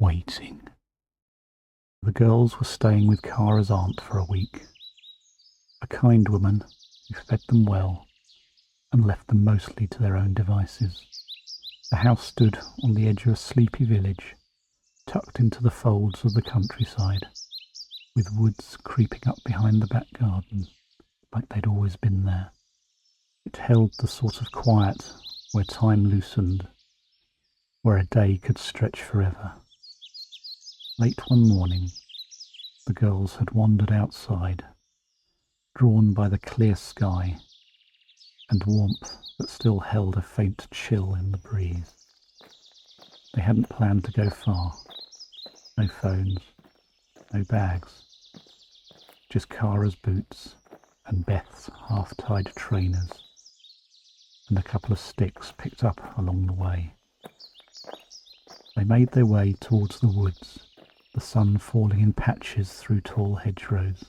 waiting. The girls were staying with Kara's aunt for a week, a kind woman who fed them well and left them mostly to their own devices. The house stood on the edge of a sleepy village, tucked into the folds of the countryside, with woods creeping up behind the back garden like they'd always been there. It held the sort of quiet where time loosened, where a day could stretch forever. Late one morning, the girls had wandered outside, drawn by the clear sky and warmth that still held a faint chill in the breeze. They hadn't planned to go far. No phones, no bags, just Kara's boots and Beth's half-tied trainers, and a couple of sticks picked up along the way. They made their way towards the woods, the sun falling in patches through tall hedgerows.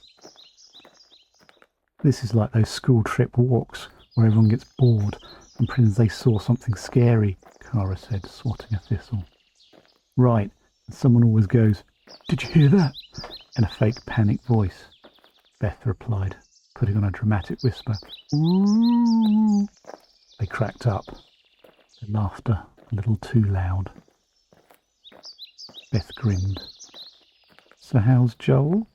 This is like those school trip walks where everyone gets bored and pretends they saw something scary, Kara said, swatting a thistle. Right, and someone always goes, "Did you hear that?" in a fake panic voice. Beth replied, putting on a dramatic whisper. Ooh. They cracked up, their laughter a little too loud. Beth grinned. "So how's Joel?"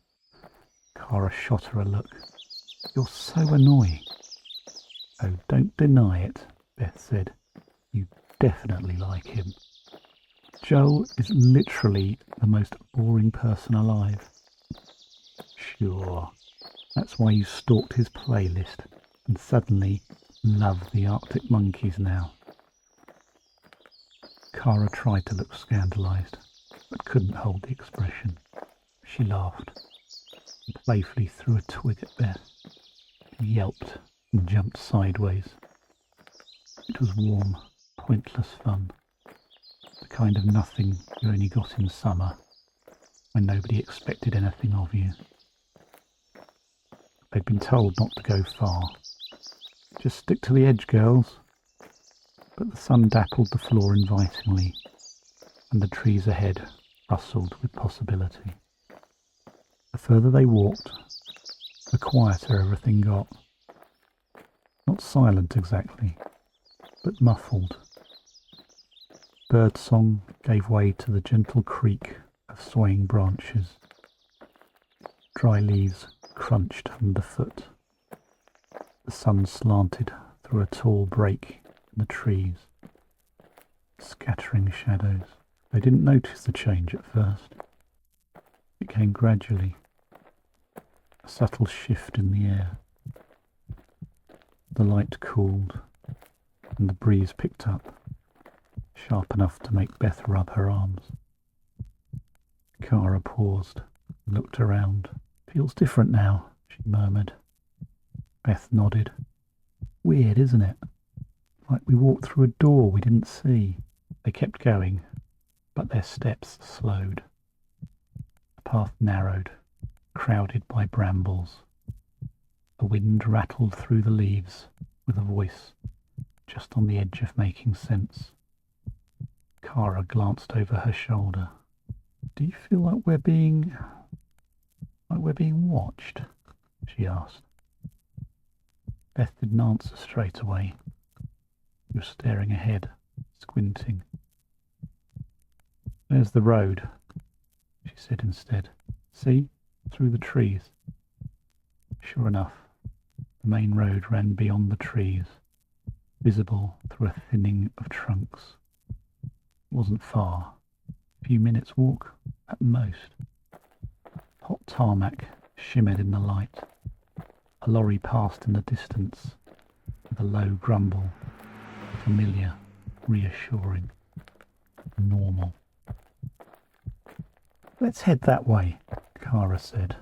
Kara shot her a look. "You're so annoying." "Oh, don't deny it," Beth said. "You definitely like him." "Joel is literally the most boring person alive." "Sure. That's why you stalked his playlist and suddenly love the Arctic Monkeys now." Kara tried to look scandalised, but couldn't hold the expression. She laughed and playfully threw a twig at Beth, who yelped and jumped sideways. It was warm, pointless fun, the kind of nothing you only got in summer, when nobody expected anything of you. They'd been told not to go far. "Just stick to the edge, girls." But the sun dappled the floor invitingly, and the trees ahead rustled with possibility. The further they walked, the quieter everything got. Not silent exactly, but muffled. Birdsong gave way to the gentle creak of swaying branches. Dry leaves crunched underfoot. The sun slanted through a tall break in the trees, scattering shadows. They didn't notice the change at first. It came gradually, a subtle shift in the air. The light cooled, and the breeze picked up, sharp enough to make Beth rub her arms. Kara paused and looked around. "Feels different now," she murmured. Beth nodded. "Weird, isn't it? Like we walked through a door we didn't see." They kept going, but their steps slowed. The path narrowed, crowded by brambles. The wind rattled through the leaves with a voice just on the edge of making sense. Kara glanced over her shoulder. "Do you feel like we're being watched?" she asked. Beth didn't answer straight away. She was staring ahead, squinting. "There's the road," she said instead. "See? Through the trees." Sure enough, the main road ran beyond the trees, visible through a thinning of trunks. It wasn't far, a few minutes' walk at most. Hot tarmac shimmered in the light. A lorry passed in the distance with a low grumble, familiar, reassuring, normal. "Let's head that way," Kara said.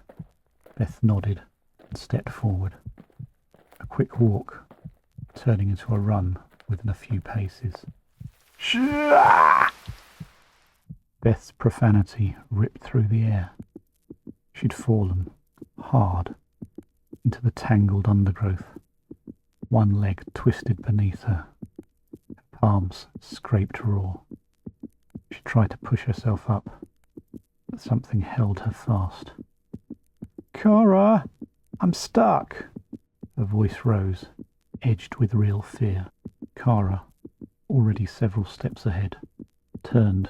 Beth nodded and stepped forward. A quick walk, turning into a run within a few paces. Beth's profanity ripped through the air. She'd fallen, hard, into the tangled undergrowth. One leg twisted beneath her. Her palms scraped raw. She tried to push herself up, something held her fast. "Cara, I'm stuck!" Her voice rose, edged with real fear. Cara, already several steps ahead, turned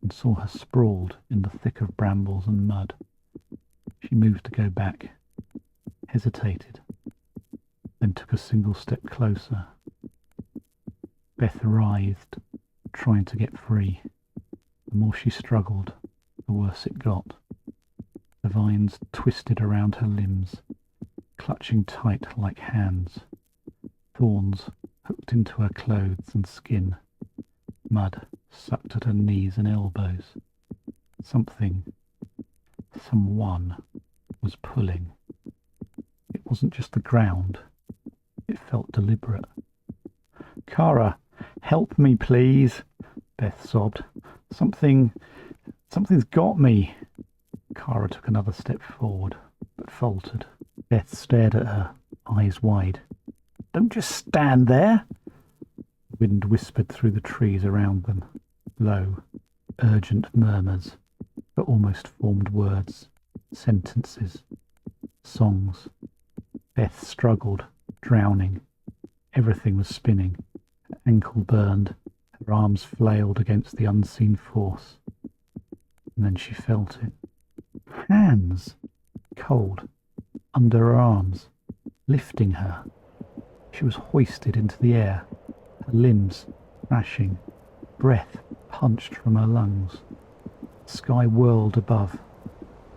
and saw her sprawled in the thick of brambles and mud. She moved to go back, hesitated, then took a single step closer. Beth writhed, trying to get free. The more she struggled, the worse it got. The vines twisted around her limbs, clutching tight like hands. Thorns hooked into her clothes and skin. Mud sucked at her knees and elbows. Someone was pulling. It wasn't just the ground. It felt deliberate. "Cara, help me, please," Beth sobbed. Something's got me." Cara took another step forward, but faltered. Beth stared at her, eyes wide. "Don't just stand there." The wind whispered through the trees around them, low, urgent murmurs that almost formed words, sentences, songs. Beth struggled, drowning. Everything was spinning. Her ankle burned. Her arms flailed against the unseen force. And then she felt it. Hands! Cold. Under her arms. Lifting her. She was hoisted into the air. Her limbs thrashing. Breath punched from her lungs. The sky whirled above,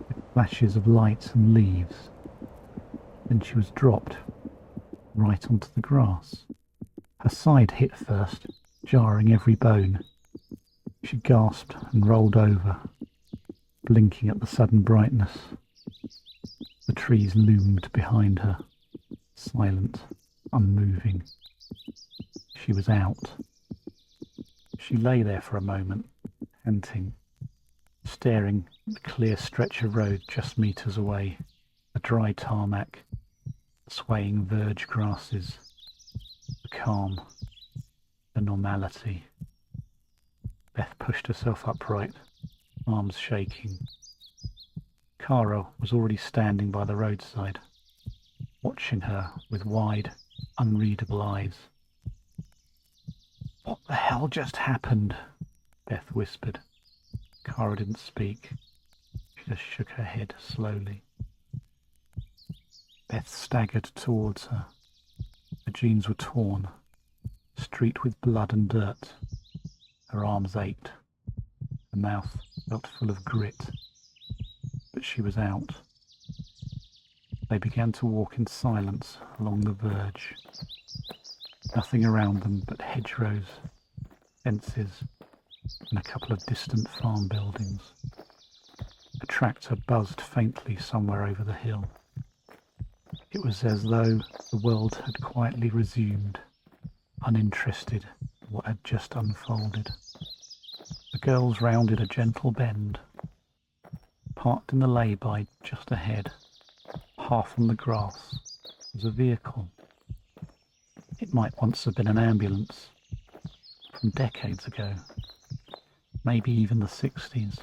with flashes of light and leaves. Then she was dropped, right onto the grass. Her side hit first, jarring every bone. She gasped and rolled over, blinking at the sudden brightness. The trees loomed behind her, silent, unmoving. She was out. She lay there for a moment, panting, staring at the clear stretch of road just meters away, the dry tarmac, the swaying verge grasses, the calm, the normality. Beth pushed herself upright, arms shaking. Cara was already standing by the roadside, watching her with wide, unreadable eyes. "What the hell just happened?" Beth whispered. Cara didn't speak. She just shook her head slowly. Beth staggered towards her. Her jeans were torn, streaked with blood and dirt. Her arms ached. Her mouth felt full of grit. But she was out. They began to walk in silence along the verge. Nothing around them but hedgerows, fences, and a couple of distant farm buildings. A tractor buzzed faintly somewhere over the hill. It was as though the world had quietly resumed, uninterested in what had just unfolded. The girls rounded a gentle bend. Parked in the lay-by just ahead, half on the grass, was a vehicle. It might once have been an ambulance, from decades ago, maybe even the 60s.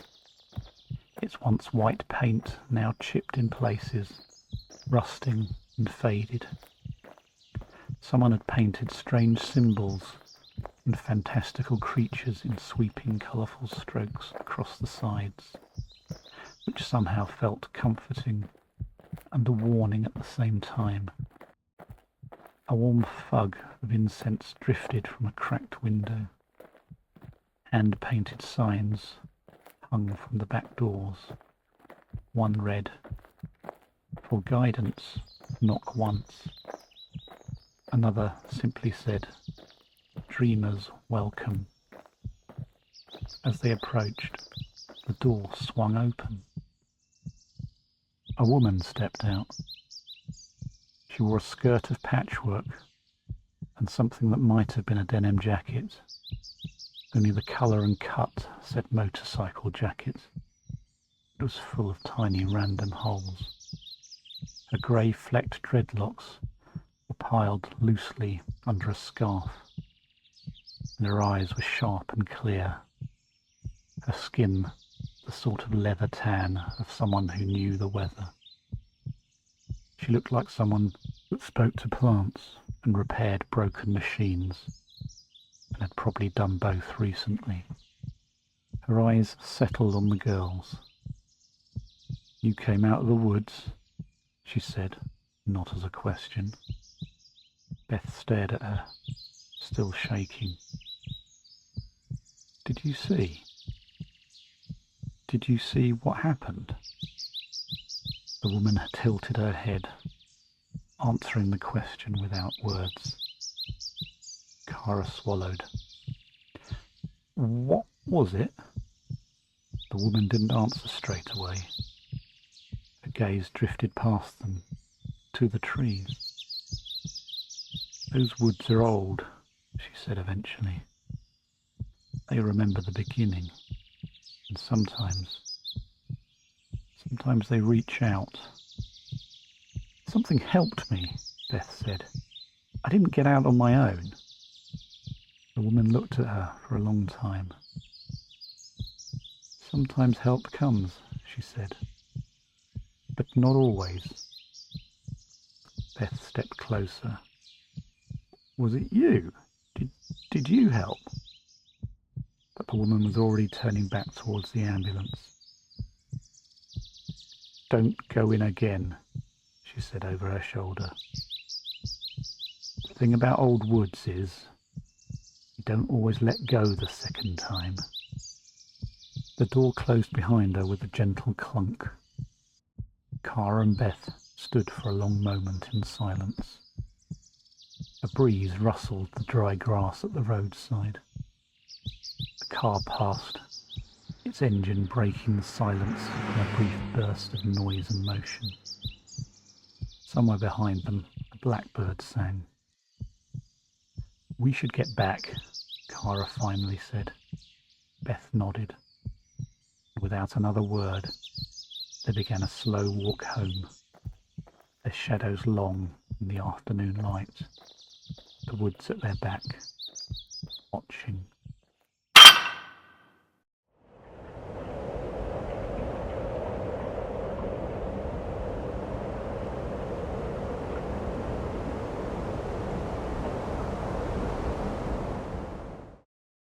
Its once white paint now chipped in places, rusting and faded. Someone had painted strange symbols and fantastical creatures in sweeping, colourful strokes across the sides, which somehow felt comforting and a warning at the same time. A warm fug of incense drifted from a cracked window. Hand-painted signs hung from the back doors. One read, "For guidance, knock once." Another simply said, "Dreamers welcome." As they approached, the door swung open. A woman stepped out. She wore a skirt of patchwork and something that might have been a denim jacket, only the colour and cut said motorcycle jacket. It was full of tiny random holes. Her grey flecked dreadlocks were piled loosely under a scarf, and her eyes were sharp and clear. Her skin the sort of leather tan of someone who knew the weather. She looked like someone that spoke to plants and repaired broken machines, and had probably done both recently. Her eyes settled on the girls. "You came out of the woods?" she said, not as a question. Beth stared at her, still shaking. Did you see what happened?" The woman had tilted her head, answering the question without words. Kara swallowed. "What was it?" The woman didn't answer straight away. Her gaze drifted past them, to the trees. "Those woods are old," she said eventually. "They remember the beginning, and sometimes they reach out." "Something helped me," Beth said. "I didn't get out on my own." The woman looked at her for a long time. "Sometimes help comes," she said, "but not always." Beth stepped closer. "Was it you? Did you help?" But the woman was already turning back towards the ambulance. "Don't go in again," she said over her shoulder. "The thing about old woods is, you don't always let go the second time." The door closed behind her with a gentle clunk. Kara and Beth stood for a long moment in silence. A breeze rustled the dry grass at the roadside. The car passed, its engine breaking the silence in a brief burst of noise and motion. Somewhere behind them, a blackbird sang. "We should get back," Kara finally said. Beth nodded. Without another word, they began a slow walk home, their shadows long in the afternoon light, the woods at their back, watching.